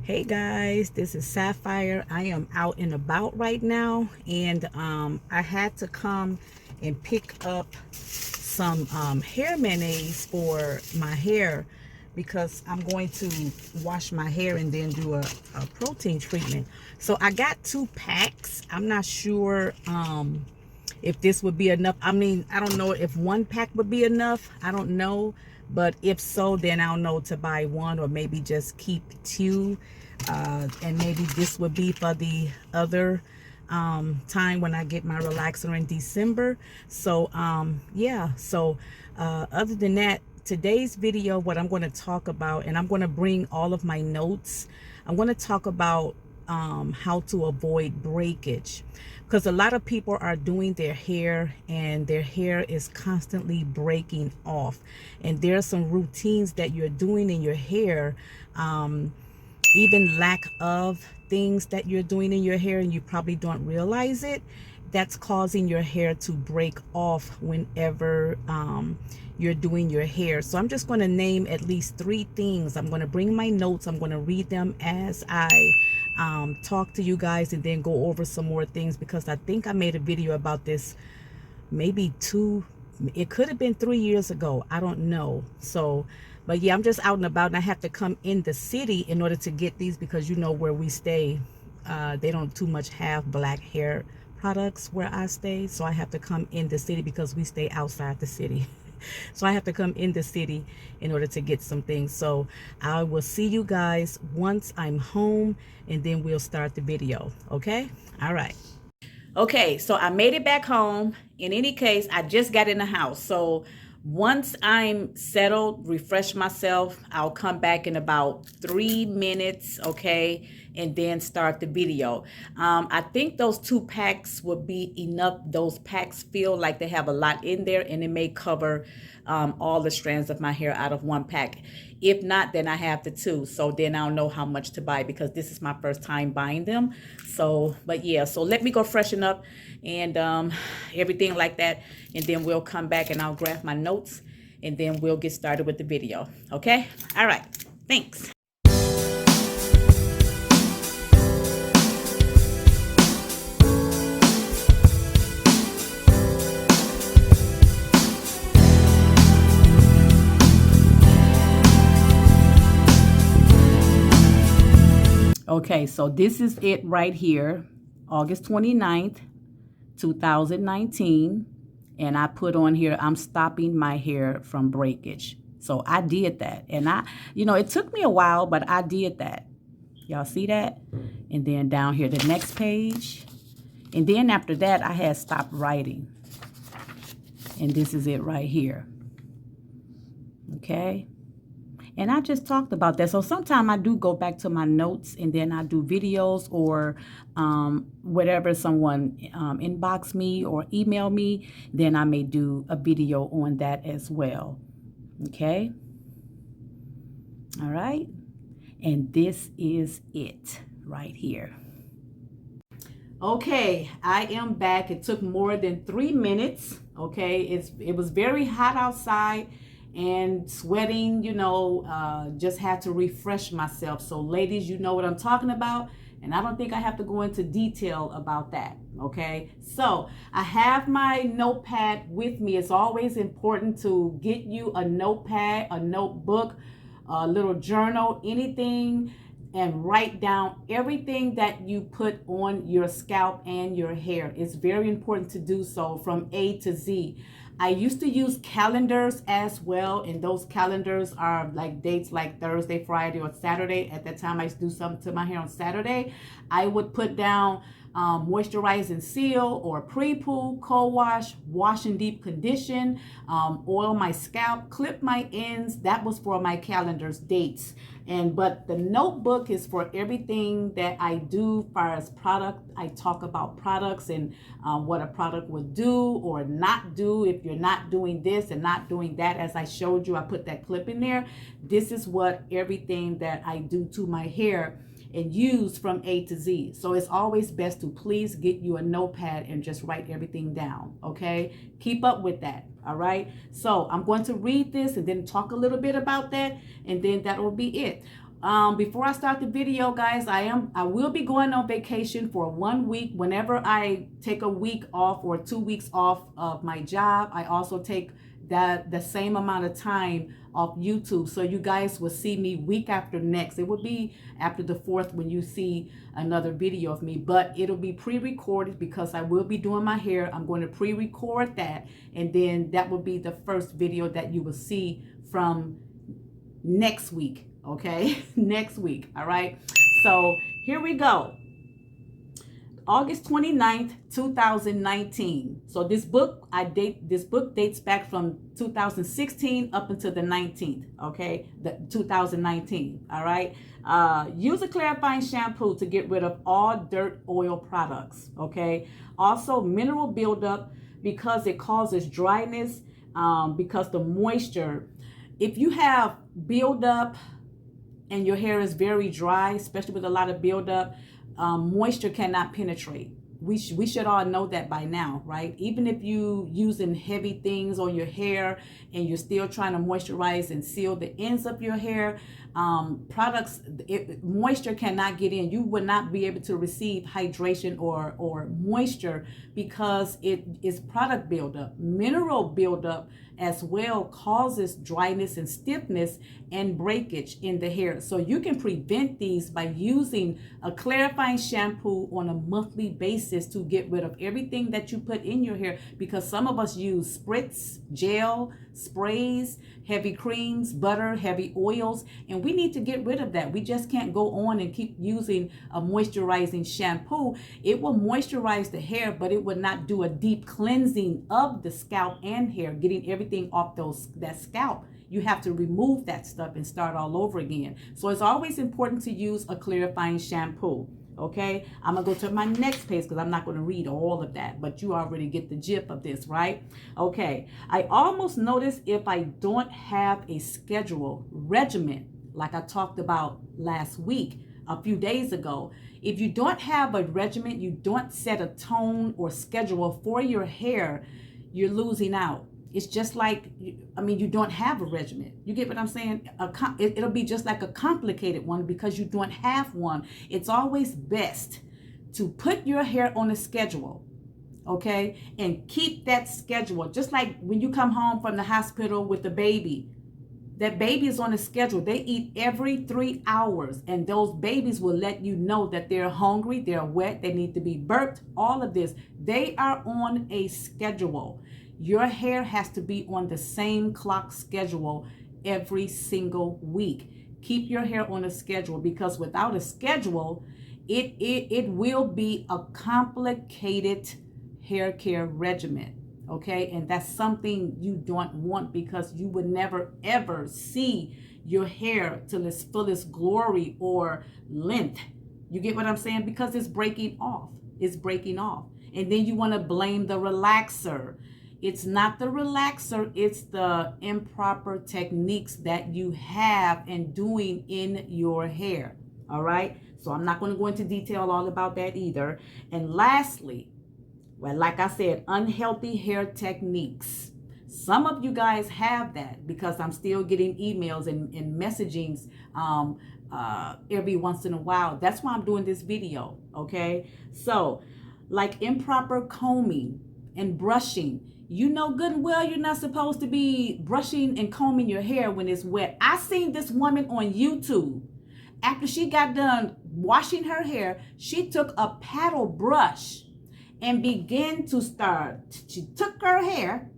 Hey guys, this is Sapphire. I am out and about right now, and I had to come and pick up some hair mayonnaise for my hair because I'm going to wash my hair and then do a protein treatment. So I got 2 packs. I'm not sure if this would be enough. I mean, I don't know if 1 pack would be enough. I don't know. But if so, then I'll know to buy 1 or maybe just keep 2. And maybe this would be for the other time when I get my relaxer in December. So yeah, so other than that, today's video, what I'm going to talk about, and I'm going to bring all of my notes. I'm going to talk about how to avoid breakage, because a lot of people are doing their hair and their hair is constantly breaking off, and there are some routines that you're doing in your hair, even lack of things that you're doing in your hair and you probably don't realize it, that's causing your hair to break off whenever you're doing your hair. So I'm just going to name at least 3 things. I'm going to bring my notes. I'm going to read them as I talk to you guys, and then go over some more things, because I think I made a video about this maybe 2, it could have been 3 years ago, I don't know. So but yeah, I'm just out and about, and I have to come in the city in order to get these, because you know where we stay, they don't too much have black hair products where I stay. So I have to come in the city because we stay outside the city. So I have to come in the city in order to get some things. So I will see you guys once I'm home, and then we'll start the video. Okay, all right. Okay, so I made it back home. In any case, I just got in the house. So once I'm settled, refresh myself, I'll come back in about 3 minutes, okay, and then start the video. I think those 2 packs would be enough. Those packs feel like they have a lot in there, and it may cover all the strands of my hair out of 1 pack. If not, then I have the 2. So then I'll know how much to buy, because this is my first time buying them. So, but yeah, so let me go freshen up and everything like that. And then we'll come back and I'll grab my notes, and then we'll get started with the video. Okay? All right. Thanks. Okay, so this is it right here, August 29th, 2019. And I put on here, I'm stopping my hair from breakage. So I did that. And it took me a while, but I did that. Y'all see that? And then down here, the next page. And then after that, I had stopped writing. And this is it right here. Okay. And I just talked about that. So sometimes I do go back to my notes, and then I do videos, or whatever someone inbox me or email me, then I may do a video on that as well. Okay. All right. And this is it right here. Okay, I am back. It took more than 3 minutes. Okay, it was very hot outside and sweating, just had to refresh myself. So ladies, you know what I'm talking about, and I don't think I have to go into detail about that. Okay, so I have my notepad with me. It's always important to get you a notepad, a notebook, a little journal, anything, and write down everything that you put on your scalp and your hair. It's very important to do so from A to Z. I used to use calendars as well, and those calendars are like dates like Thursday, Friday, or Saturday. At that time, I used to do something to my hair on Saturday. I would put down moisturize and seal, or pre-poo, co-wash, wash and deep condition, oil my scalp, clip my ends. That was for my calendar's dates. But the notebook is for everything that I do as far as product. I talk about products and what a product would do or not do. If you're not doing this and not doing that, as I showed you, I put that clip in there. This is what everything that I do to my hair and use from A to Z. So it's always best to please get you a notepad and just write everything down, okay? Keep up with that, all right? So I'm going to read this and then talk a little bit about that, and then that will be it. before I start the video, guys, I will be going on vacation for 1 week. Whenever I take a week off or 2 weeks off of my job, I also take the same amount of time off YouTube. So you guys will see me week after next. It will be after the 4th when you see another video of me, but it'll be pre-recorded because I will be doing my hair. I'm going to pre-record that, and then that will be the first video that you will see from next week. Okay, next week. All right, so here we go. August 29th, 2019. So this book dates back from 2016 up until the 19th, okay, the 2019. All right. Use a clarifying shampoo to get rid of all dirt oil products, okay? Also mineral buildup because it causes dryness, because the moisture, if you have buildup and your hair is very dry, especially with a lot of buildup, moisture cannot penetrate. We should all know that by now, right? Even if you using heavy things on your hair and you're still trying to moisturize and seal the ends of your hair, moisture cannot get in. You would not be able to receive hydration or moisture because it is product buildup. Mineral buildup as well causes dryness and stiffness and breakage in the hair. So you can prevent these by using a clarifying shampoo on a monthly basis to get rid of everything that you put in your hair, because some of us use spritz, gel, sprays, heavy creams, butter, heavy oils, and we need to get rid of that. We just can't go on and keep using a moisturizing shampoo. It will moisturize the hair, but it will not do a deep cleansing of the scalp and hair, getting everything off that scalp. You have to remove that stuff and start all over again. So it's always important to use a clarifying shampoo. Okay, I'm gonna go to my next page because I'm not going to read all of that, but you already get the gist of this, right? Okay, I almost notice if I don't have a schedule regiment, like I talked about last week, a few days ago. If you don't have a regiment, you don't set a tone or schedule for your hair, you're losing out. It's just like, you don't have a regimen. You get what I'm saying? It'll be just like a complicated one because you don't have one. It's always best to put your hair on a schedule, okay? And keep that schedule. Just like when you come home from the hospital with the baby, that baby is on a schedule. They eat every 3 hours, and those babies will let you know that they're hungry, they're wet, they need to be burped, all of this. They are on a schedule. Your hair has to be on the same clock schedule every single week. Keep your hair on a schedule, because without a schedule, it will be a complicated hair care regimen. Okay, and that's something you don't want, because you would never ever see your hair till its fullest glory or length. You get what I'm saying? Because it's breaking off. It's breaking off. And then you want to blame the relaxer. It's not the relaxer, it's the improper techniques that you have and doing in your hair. All right, so I'm not going to go into detail all about that either. And lastly, well, like I said, unhealthy hair techniques. Some of you guys have that, because I'm still getting emails and messagings every once in a while. That's why I'm doing this video, okay? So, like improper combing and brushing. You know good and well you're not supposed to be brushing and combing your hair when it's wet. I seen this woman on YouTube. After she got done washing her hair, she took a paddle brush and began to start. She took her hair.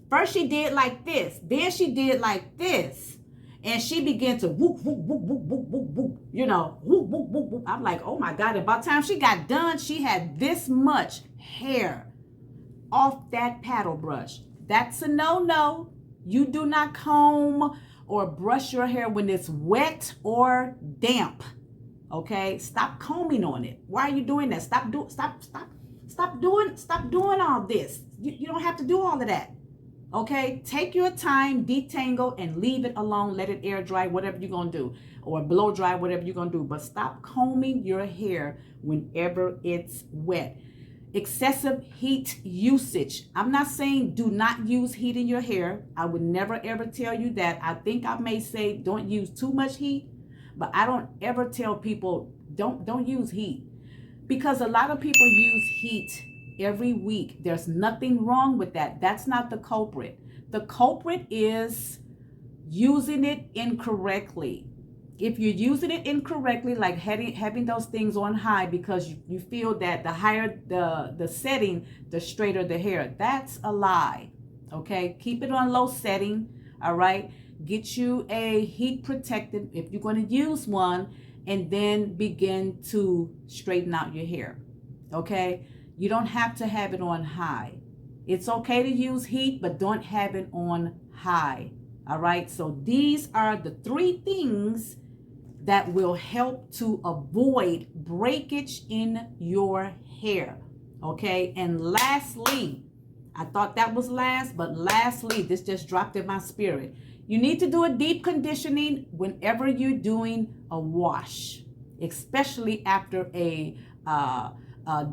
First she did like this. Then she did like this. And she began to whoop, whoop, whoop, whoop, whoop, whoop, whoop. You know, whoop, whoop, whoop, whoop. I'm like, oh my God. And by the time she got done, she had this much hair off that paddle brush. That's a no-no. You do not comb or brush your hair when it's wet or damp. Okay? Stop combing on it. Why are you doing that? Stop doing all this. You don't have to do all of that. Okay? Take your time, detangle, and leave it alone. Let it air dry, whatever you're going to do. Or blow dry, whatever you're going to do. But stop combing your hair whenever it's wet. Excessive heat usage. I'm not saying do not use heat in your hair. I would never ever tell you that. I think I may say don't use too much heat, But I don't ever tell people don't use heat, because a lot of people use heat every week. There's nothing wrong with that. That's not the culprit. The culprit is using it incorrectly. If you're using it incorrectly, like having those things on high because you feel that the higher the setting, the straighter the hair, that's a lie. Okay, keep it on low setting. All right, get you a heat protectant if you're going to use one, and then begin to straighten out your hair. Okay, you don't have to have it on high. It's okay to use heat, but don't have it on high. All right, so these are the 3 things that will help to avoid breakage in your hair. Okay, and lastly, I thought that was last, but lastly, this just dropped in my spirit. You need to do a deep conditioning whenever you're doing a wash, especially after a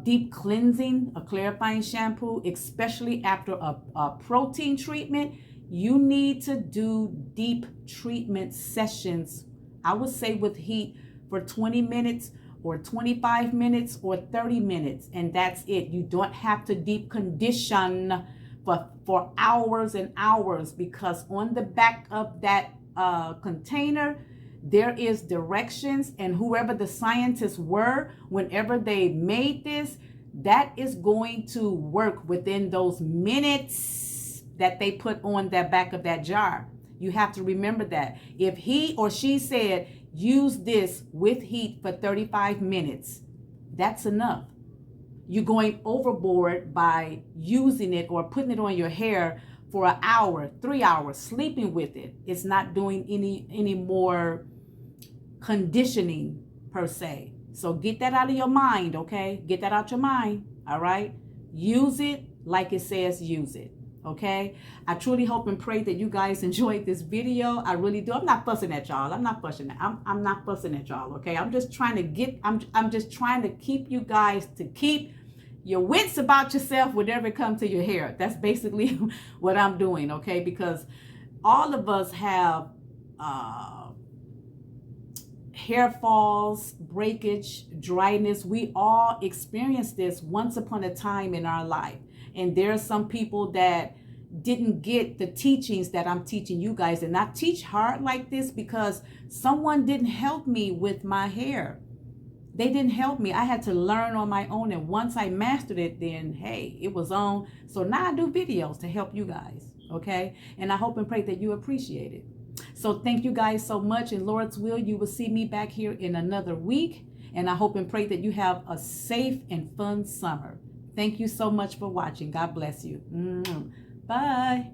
deep cleansing, a clarifying shampoo, especially after a protein treatment. You need to do deep treatment sessions, I would say with heat, for 20 minutes or 25 minutes or 30 minutes, and that's it. You don't have to deep condition for hours and hours, because on the back of that container, there is directions, and whoever the scientists were, whenever they made this, that is going to work within those minutes that they put on the back of that jar. You have to remember that. If he or she said, use this with heat for 35 minutes, that's enough. You're going overboard by using it or putting it on your hair for an hour, 3 hours, sleeping with it. It's not doing any more conditioning per se. So get that out of your mind, okay? Get that out your mind, all right? Use it like it says use it. Okay, I truly hope and pray that you guys enjoyed this video. I really do. I'm not fussing at y'all. I'm not fussing at y'all. Okay, I'm just trying to keep you guys to keep your wits about yourself whenever it comes to your hair. That's basically what I'm doing. Okay, because all of us have hair falls, breakage, dryness. We all experience this once upon a time in our life. And there are some people that didn't get the teachings that I'm teaching you guys. And I teach hard like this because someone didn't help me with my hair. They didn't help me. I had to learn on my own. And once I mastered it, then, hey, it was on. So now I do videos to help you guys. Okay. And I hope and pray that you appreciate it. So thank you guys so much. And Lord's will, you will see me back here in another week. And I hope and pray that you have a safe and fun summer. Thank you so much for watching. God bless you. Bye.